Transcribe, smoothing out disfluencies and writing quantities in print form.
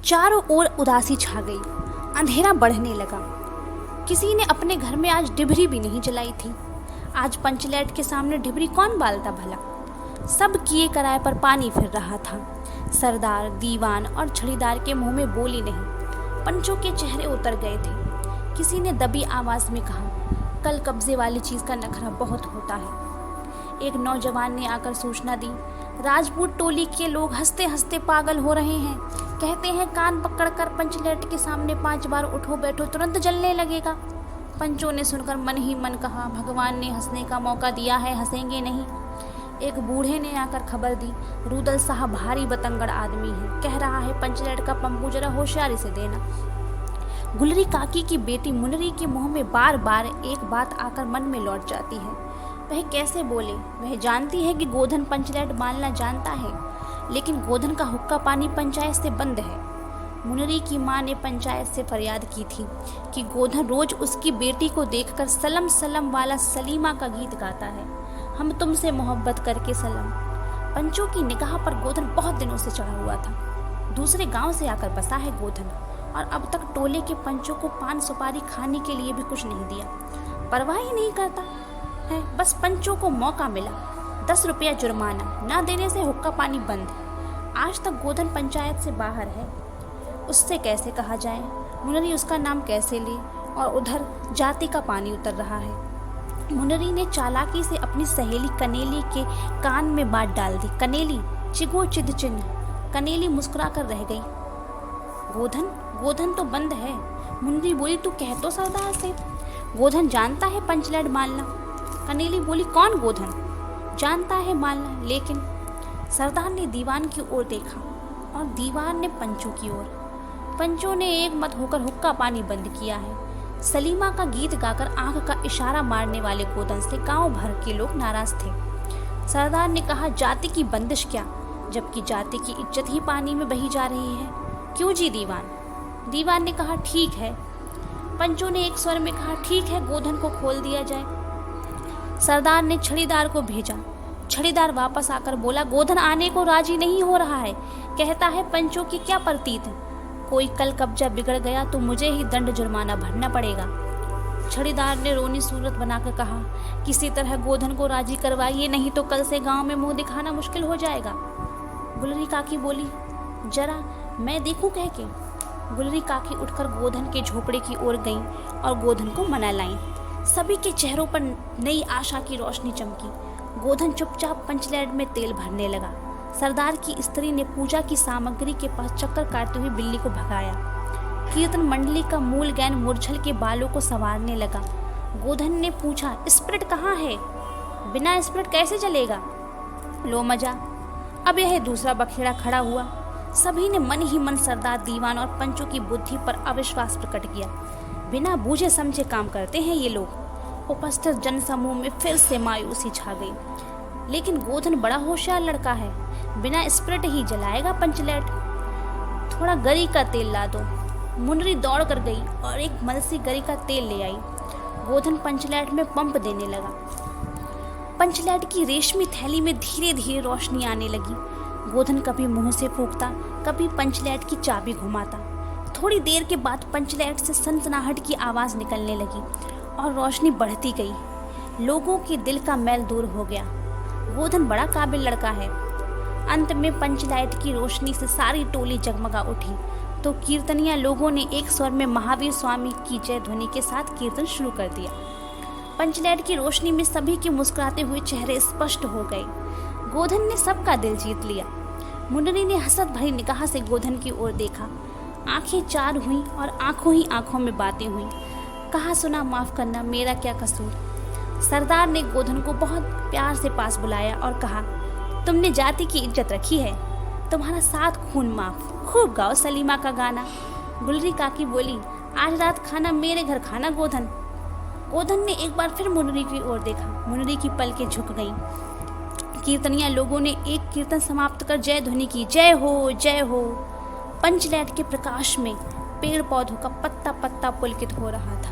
चारों ओर उदासी छा गई। अंधेरा बढ़ने लगा। किसी ने अपने घर में आज डिबरी भी नहीं जलाई थी। आज पंचलैट के सामने डिबरी कौन बालता भला। सब किए कराए पर पानी फिर रहा था। सरदार, दीवान और छड़ीदार के मुंह में बोली नहीं। पंचों के चेहरे उतर गए थे। किसी ने दबी आवाज में कहा, कल कब्जे वाली चीज का नखरा बहुत होता है। एक नौजवान ने आकर सूचना दी, राजपूत टोली के लोग हंसते हंसते पागल हो रहे हैं। कहते हैं कान पकड़कर पंचलैट के सामने 5 बार उठो बैठो तुरंत जलने लगेगा। पंचों ने सुनकर मन ही मन कहा, भगवान ने हंसने का मौका दिया है, हंसेंगे नहीं। एक बूढ़े ने आकर खबर दी, रूदल साहब भारी बतंगड़ आदमी है, कह रहा है पंचलैट का पंपू जरा होशियारी से देना। गुलरी काकी की बेटी मुनरी के मुंह में बार बार एक बात आकर मन में लौट जाती है। वह कैसे बोले। वह जानती है कि गोधन पंचलैट बांधना जानता है, लेकिन गोधन का हुक्का पानी पंचायत से बंद है। मुनरी की माँ ने पंचायत से फरियाद की थी कि गोधन रोज उसकी बेटी को देखकर सलम सलम वाला सलीमा का गीत गाता है, हम तुमसे मोहब्बत करके सलम। पंचों की निगाह पर गोधन बहुत दिनों से चढ़ा हुआ था। दूसरे गांव से आकर बसा है गोधन, और अब तक टोले के पंचों को पान सुपारी खाने के लिए भी कुछ नहीं दिया। परवाह ही नहीं करता है, बस पंचों को मौका मिला। 10 रुपया जुर्माना, ना देने से हुक्का पानी बंद। आज तक गोधन पंचायत से बाहर है, उससे कैसे कहा जाए, मुनरी उसका नाम कैसे ले, और उधर जाति का पानी उतर रहा है। मुनरी ने चालाकी से अपनी सहेली कनेली के कान में बात डाल दी, कनेली चिगो चिद चिन्ह। कनेली मुस्कुरा कर रह गई। गोधन तो बंद है। मुनरी बोली, तू कह तो सरदार से, गोधन जानता है पंचलैट मालना। कनेली बोली, कौन गोधन? जानता है मालना, लेकिन सरदार ने दीवान की ओर देखा और दीवान ने पंचों की ओर। पंचों ने एक मत होकर हुक्का पानी बंद किया है। सलीमा का गीत गाकर आंख का इशारा मारने वाले गोधन से गांव भर के लोग नाराज थे। सरदार ने कहा, जाति की बंदिश क्या, जबकि जाति की इज्जत ही पानी में बही जा रही है। क्यों जी दीवान? दीवान ने कहा, ठीक है। पंचों ने एक स्वर में कहा, ठीक है, गोधन को खोल दिया जाए। सरदार ने छड़ीदार को भेजा। छड़ीदार वापस आकर बोला, गोधन आने को राजी नहीं हो रहा है, कहता है पंचों की क्या प्रतीत है, कोई कल कब्जा बिगड़ गया तो मुझे ही दंड जुर्माना भरना पड़ेगा। छड़ीदार ने रोनी सूरत बनाकर कहा, किसी तरह गोधन को राजी करवाइए, नहीं तो कल से गांव में मुंह दिखाना मुश्किल हो जाएगा। गुलरी काकी बोली, जरा मैं देखूं कह के। गुलरी काकी उठकर गोधन के झोपड़े की ओर गईं और गोधन को मना लाईं। सभी के चेहरों पर नई आशा की रोशनी चमकी। गोधन चुपचाप पंचलैट में तेल भरने लगा। सरदार की स्त्री ने पूजा की सामग्री के पास चक्कर काटते हुए बिल्ली को भगाया। कीर्तन मंडली का मूल ज्ञान मूर्छल के बालों को संवारने लगा। गोधन ने पूछा, स्पिरिट कहाँ है? बिना स्पिरिट कैसे चलेगा? लो मजा। अब यह दूसरा बखेड़ा खड़ा हुआ। सभी ने मन ही मन सरदार, दीवान और पंचों की बुद्धि पर अविश्वास प्रकट किया। बिना बूझे समझे काम करते हैं ये लोग। उपस्थित जनसमूह में फिर से मायूसी छा गई। लेकिन गोधन बड़ा होशियार लड़का है, बिना स्पिरिट ही जलाएगा पंचलैट। थोड़ा गरी का तेल ला दो। मुनरी दौड़ कर गई और एक मलसी गरी का तेल ले आई। गोधन पंचलैट में पंप देने लगा। पंचलैट की रेशमी थैली में धीरे धीरे रोशनी आने लगी। गोधन कभी मुंह से फूंकता, कभी पंचलैट की चाबी घुमाता। थोड़ी देर के बाद पंचलैट से सनसनाहट की आवाज निकलने लगी और रोशनी बढ़ती गई। लोगों के दिल का मैल दूर हो गया। गोधन बड़ा काबिल लड़का है। अंत में पंचलैट की रोशनी से सारी टोली जगमगा उठी तो कीर्तनिया लोगों ने एक स्वर में महावीर स्वामी की जय ध्वनि के साथ कीर्तन शुरू कर दिया। पंचलैट की रोशनी में सभी के मुस्कुराते हुए चेहरे स्पष्ट हो गए। गोधन ने सबका दिल जीत लिया। मुनरी ने हसरत भरी निगाह से गोधन की ओर देखा। आंखें चार हुईं और आंखों ही आंखों में बातें हुईं। कहा, सुना माफ करना, मेरा क्या कसूर। सरदार ने गोधन को बहुत प्यार से पास बुलाया और कहा, तुमने जाति की इज्जत रखी है, तुम्हारा 7 खून माफ, खूब गाओ सलीमा का गाना। गुलरी काकी बोली, आज रात खाना मेरे घर खाना गोधन। गोधन ने एक बार फिर मुनरी की ओर देखा। मुनरी की पलकें झुक गईं। कीर्तनिया लोगों ने एक कीर्तन समाप्त कर जय ध्वनि की, जय हो जय हो। पंचलैट के प्रकाश में पेड़ पौधों का पत्ता पत्ता पुलकित हो रहा था।